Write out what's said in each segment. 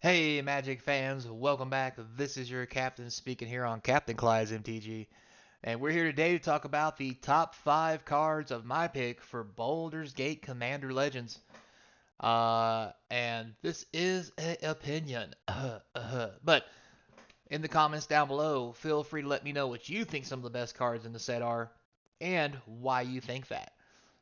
Hey, Magic fans, welcome back. This is your captain speaking here on Captain Clyde's MTG. And we're here today to talk about the top 5 cards of my pick for Baldur's Gate Commander Legends. And this is an opinion. But in the comments down below, feel free to let me know what you think some of the best cards in the set are and why you think that.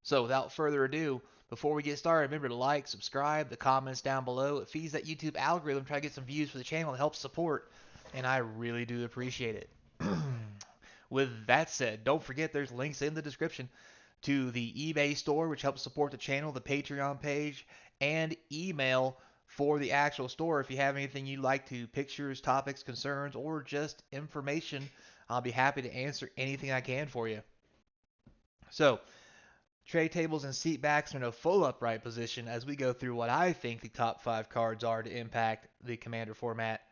So without further ado, before we get started, remember to like, subscribe, the comments down below. It feeds that YouTube algorithm, try to get some views for the channel. It helps support, and I really do appreciate it. With that said, don't forget there's links in the description to the eBay store, which helps support the channel, the Patreon page, and email for the actual store. If you have anything you'd like to, pictures, topics, concerns, or just information, I'll be happy to answer anything I can for you. So, tray tables and seat backs are in a full upright position as we go through what I think the top 5 cards are to impact the Commander format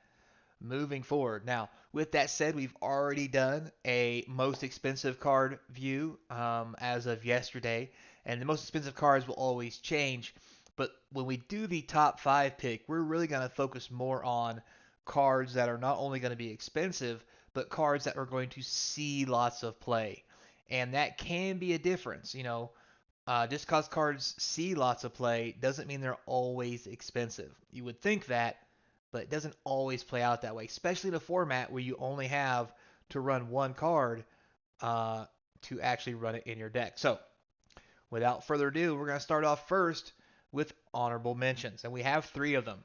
moving forward. Now, with that said, we've already done a most expensive card view as of yesterday, and the most expensive cards will always change. But when we do the top 5 pick, we're really going to focus more on cards that are not only going to be expensive, but cards that are going to see lots of play. And that can be a difference. Just because cards see lots of play doesn't mean they're always expensive. You would think that, but it doesn't always play out that way, especially in a format where you only have to run one card uh, to actually run it in your deck. So, without further ado, we're going to start off first with honorable mentions, and we have 3 of them.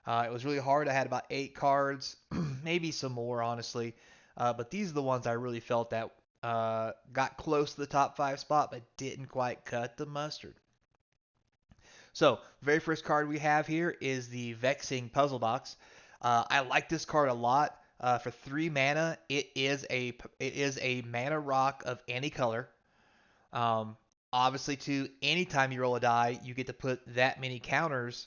It was really hard. I had about 8 cards, maybe some more, honestly, but these are the ones I really felt that got close to the top 5 spot, but didn't quite cut the mustard. So, the very first card we have here is the Vexing Puzzle Box. I like this card a lot. For 3 mana, it is a mana rock of any color. Um, Obviously, too, anytime you roll a die, you get to put that many counters,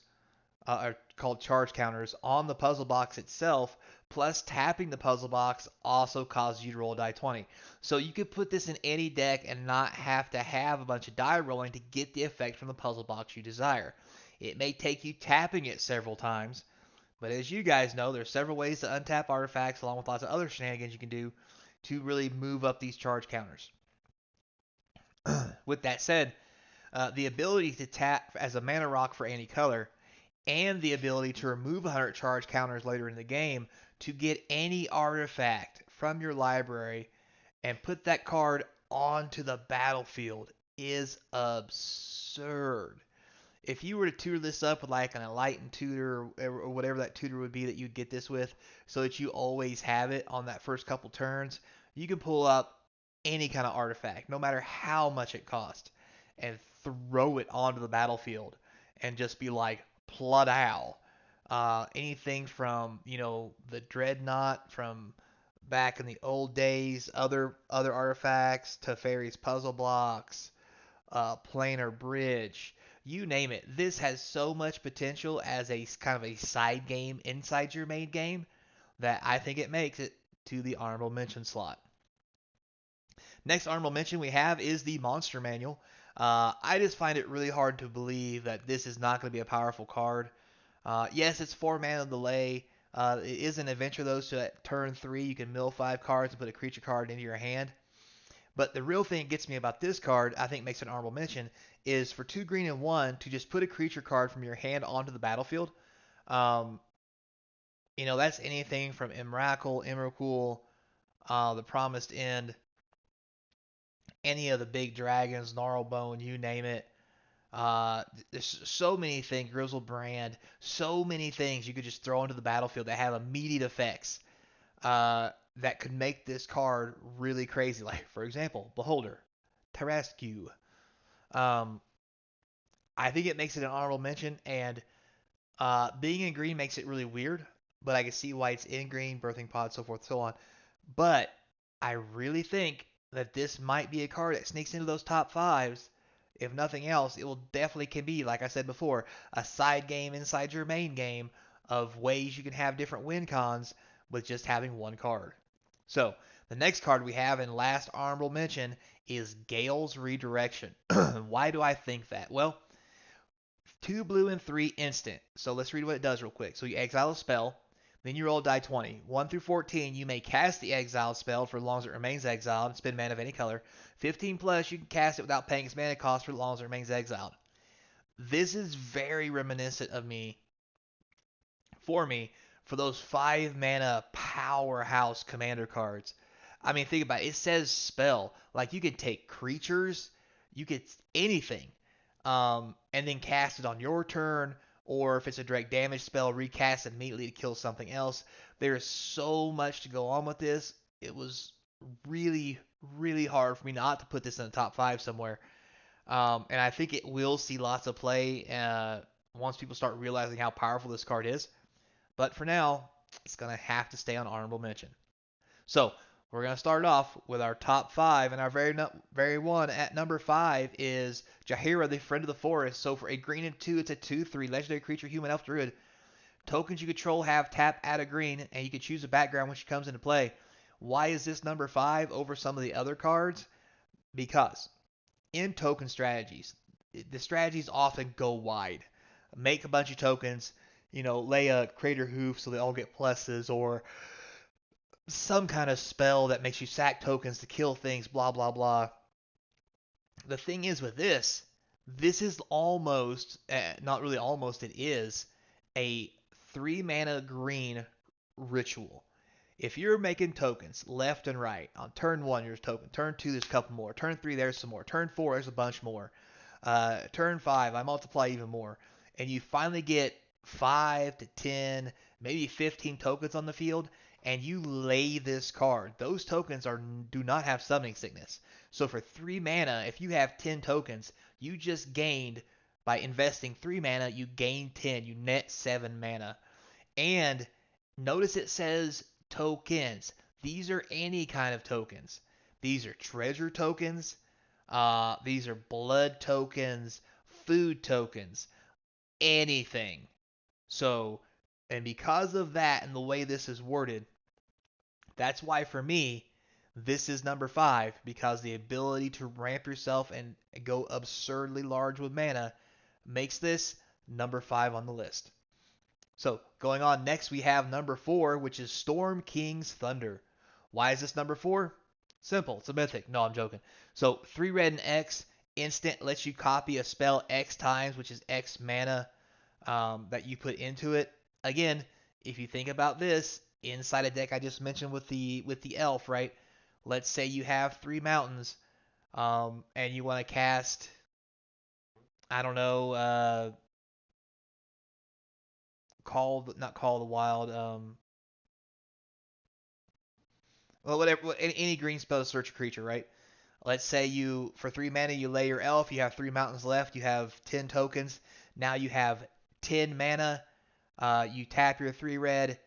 are called charge counters, on the puzzle box itself. Plus, tapping the puzzle box also causes you to roll a die 20. So you could put this in any deck and not have to have a bunch of die rolling to get the effect from the puzzle box you desire. It may take you tapping it several times, but as you guys know, there's several ways to untap artifacts along with lots of other shenanigans you can do to really move up these charge counters. With that said, the ability to tap as a mana rock for any color and the ability to remove 100 charge counters later in the game to get any artifact from your library and put that card onto the battlefield is absurd. If you were to tutor this up with like an enlightened tutor or whatever that tutor would be that you'd get this with, so that you always have it on that first couple turns, you can pull up any kind of artifact, no matter how much it costs, and throw it onto the battlefield and just be like, Ploodow. Anything from, the Dreadnought from back in the old days, other artifacts, Teferi's puzzle blocks, planar bridge, you name it. This has so much potential as a kind of a side game inside your main game that I think it makes it to the honorable mention slot. Next honorable mention we have is the Monster Manual. I just find it really hard to believe that this is not going to be a powerful card. Yes, it's 4 mana delay. It is an adventure though, so at turn 3 you can mill 5 cards and put a creature card into your hand. But the real thing that gets me about this card, I think makes an honorable mention, is for 2 green and 1 to just put a creature card from your hand onto the battlefield. Um, that's anything from Emrakul, Emrakul, the Promised End, any of the big dragons, Gnarlbone, you name it. There's so many things, Grizzlebrand, so many things you could just throw into the battlefield that have immediate effects that could make this card really crazy. Like, for example, Beholder, Tarrasque. Um, I think it makes it an honorable mention, and being in green makes it really weird, but I can see why it's in green, Birthing Pod, so forth, so on. But I really think that this might be a card that sneaks into those top 5s. If nothing else, it will definitely can be, like I said before, a side game inside your main game of ways you can have different win cons with just having one card. So, the next card we have in last honorable mention is Gale's Redirection. Why do I think that? Well, 2 blue and 3 instant. So let's read what it does real quick. So you exile a spell, then you roll die 20. 1 through 14, you may cast the exiled spell for as long as it remains exiled and spend mana of any color. 15 plus, you can cast it without paying its mana cost for as long as it remains exiled. This is very reminiscent of for me, for those 5 mana powerhouse commander cards. I mean, think about it. It says spell. Like, you could take creatures, you could anything, and then cast it on your turn, or if it's a direct damage spell, recast it immediately to kill something else. There is so much to go on with this. It was really, really hard for me not to put this in the top 5 somewhere. And I think it will see lots of play once people start realizing how powerful this card is. But for now, it's going to have to stay on honorable mention. So we're going to start off with our top 5, and our very one at number 5 is Jaheira, the Friend of the Forest. So for a green and 2, it's a 2/3 legendary creature, human elf druid. Tokens you control have tap, add a green, and you can choose a background when she comes into play. Why is this number 5 over some of the other cards? Because in token strategies, the strategies often go wide. Make a bunch of tokens, lay a Crater Hoof so they all get pluses, or some kind of spell that makes you sack tokens to kill things, blah, blah, blah. The thing is with this is almost, not really almost, it is a 3 mana green ritual. If you're making tokens left and right, on turn 1 there's a token, turn 2 there's a couple more, turn 3 there's some more, turn 4 there's a bunch more, turn 5 I multiply even more, and you finally get 5 to 10, maybe 15 tokens on the field, and you lay this card. Those tokens do not have summoning sickness. So for 3 mana, if you have 10 tokens, you just gained, by investing 3 mana, you gain 10, you net 7 mana. And notice it says tokens. These are any kind of tokens. These are treasure tokens. These are blood tokens, food tokens, anything. So, and because of that and the way this is worded, that's why for me, this is number 5, because the ability to ramp yourself and go absurdly large with mana makes this number 5 on the list. So going on next, we have number 4, which is Storm King's Thunder. Why is this number 4? Simple. It's a mythic. No, I'm joking. So 3 red and X, instant lets you copy a spell X times, which is X mana that you put into it. Again, if you think about this, inside a deck I just mentioned with the elf, right? Let's say you have 3 mountains, and you want to cast, I don't know, not Call the Wild, well, whatever, any green spell to search a creature, right? Let's say you, for 3 mana, you lay your elf, you have 3 mountains left, you have 10 tokens, now you have 10 mana, you tap your 3 red,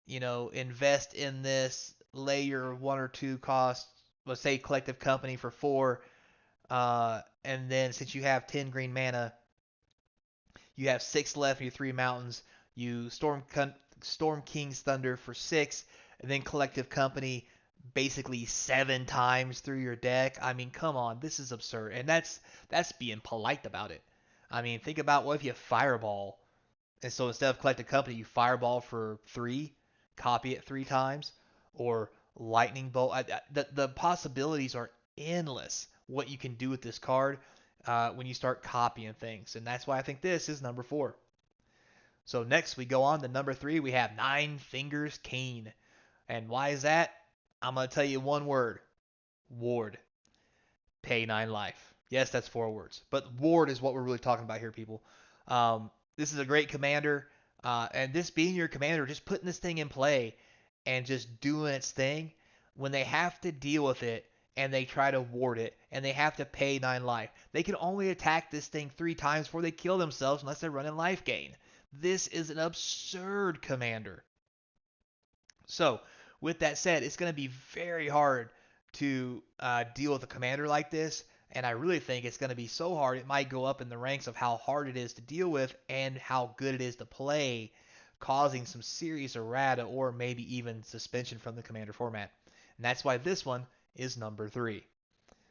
invest in this, lay your 1 or 2 costs, let's say Collective Company for 4, and then since you have 10 green mana, you have 6 left in your 3 mountains, you Storm King's Thunder for 6, and then Collective Company basically 7 times through your deck. I mean, come on, this is absurd, and that's being polite about it. I mean, think about what if you Fireball, and so instead of Collective Company, you Fireball for 3, copy it 3 times, or Lightning Bolt. The possibilities are endless. What you can do with this card when you start copying things, and that's why I think this is number 4. So next we go on to number 3. We have Nine Fingers Cain. And why is that? I'm going to tell you one word. Ward. Pay 9 life. Yes, that's 4 words. But Ward is what we're really talking about here, people. This is a great commander. And this being your commander, just putting this thing in play and just doing its thing, when they have to deal with it and they try to ward it and they have to pay 9 life, they can only attack this thing 3 times before they kill themselves unless they're running life gain. This is an absurd commander. So, with that said, it's going to be very hard to deal with a commander like this, and I really think it's going to be so hard it might go up in the ranks of how hard it is to deal with and how good it is to play, causing some serious errata or maybe even suspension from the commander format. And that's why this one is number 3.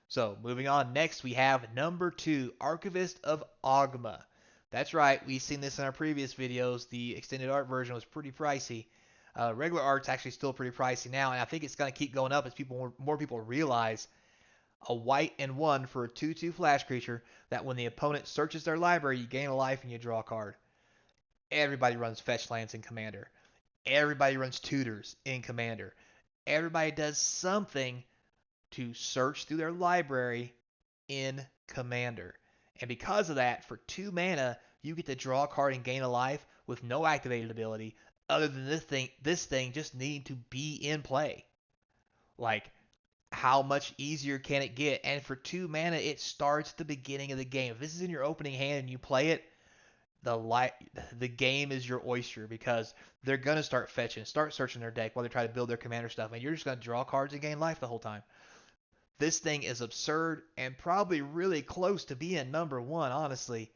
So moving on, next we have number 2, Archivist of Ogma. That's right. We've seen this in our previous videos. The extended art version was pretty pricey. Regular art's actually still pretty pricey now, and I think it's going to keep going up as more people realize a white and one for a 2/2 flash creature that when the opponent searches their library, you gain a life and you draw a card. Everybody runs fetch lands in Commander. Everybody runs tutors in Commander. Everybody does something to search through their library in Commander. And because of that, for 2 mana, you get to draw a card and gain a life with no activated ability other than this thing just needing to be in play. Like, how much easier can it get? And for 2 mana, it starts at the beginning of the game. If this is in your opening hand and you play it, the game is your oyster because they're gonna start fetching, start searching their deck while they try to build their commander stuff, and you're just gonna draw cards and gain life the whole time. This thing is absurd and probably really close to being number one, honestly.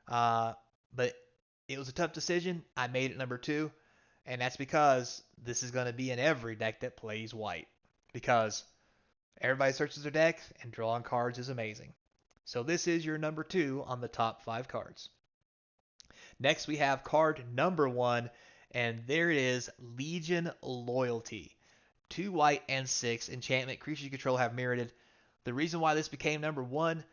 But it was a tough decision. I made it number two, and that's because this is going to be in every deck that plays white. Because everybody searches their deck, and drawing cards is amazing. So this is your number two on the top 5 cards. Next, we have card number 1, and there it is, Legion Loyalty. 2 white and 6 enchantment creatures you control have mirrored. The reason why this became number 1,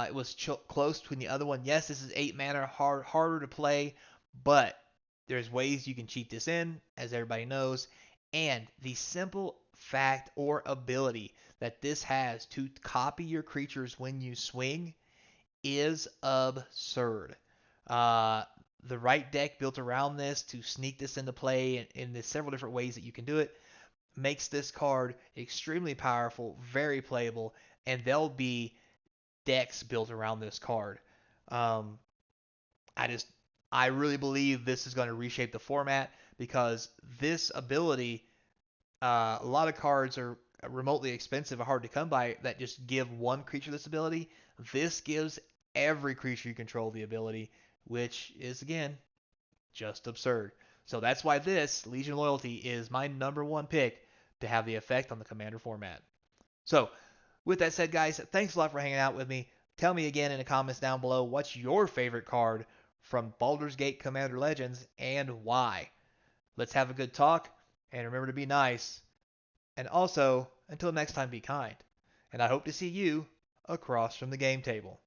it was close between the other one. Yes, this is 8 mana, harder to play, but there's ways you can cheat this in, as everybody knows. And the simple fact or ability that this has to copy your creatures when you swing is absurd. Uh, the right deck built around this to sneak this into play in the several different ways that you can do it makes this card extremely powerful, very playable, and there'll be decks built around this card. Um, I just I really believe this is going to reshape the format because this ability, a lot of cards are remotely expensive or hard to come by that just give one creature this ability. This gives every creature you control the ability, which is again just absurd. So that's why this Legion Loyalty is my number one pick to have the effect on the Commander format. So, with that said, guys, thanks a lot for hanging out with me. Tell me again in the comments down below what's your favorite card from Baldur's Gate Commander Legends and why. Let's have a good talk, and remember to be nice. And also, until next time, be kind. And I hope to see you across from the game table.